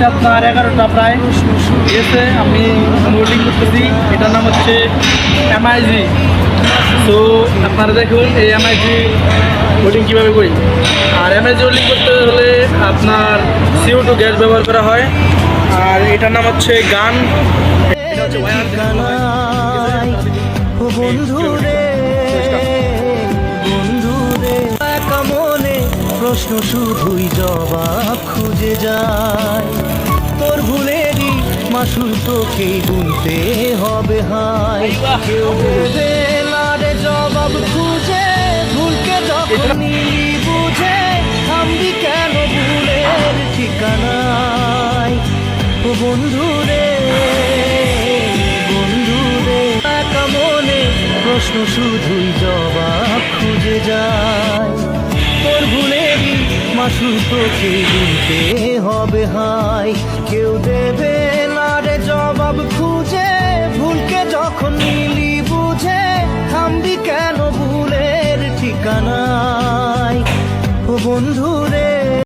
হচ্ছে আপনার 11টা প্রায় এসে আমি লোডিং করতেছি। এটার নাম হচ্ছে এমআইজি। তো আপনারা দেখুন এই এমআইজি লোডিং কীভাবে করি। আর এমআইজি লোডিং করতে হলে আপনার CO2 গ্যাস ব্যবহার করা হয়। আর এটার নাম হচ্ছে গান। এটা হচ্ছে বন্ধুরে বন্ধুরে একা মনে প্রশ্ন শুধুই জবাব খুঁজে যায়। তোর ভুলেরই মাসুল তোকে গুনতে হবে হায়। কেউ দেবে না রে জবাব খুঁজে, ভুলকে যখন নিলি বুঝে থামবি কেন ভুলের ঠিকানায়। ও বন্ধুরে বন্ধুরে একা মনে প্রশ্ন শুধুই জবাব খুঁজে যায়। তোর ভুলেরই মাসুল তোকে গুনতে হবে হায়। কেউ দেবে না রে জবাব খুঁজে, ভুলকে যখন নিলি বুঝে থামবি কেন ভুলের ঠিকানায়। ও বন্ধুরে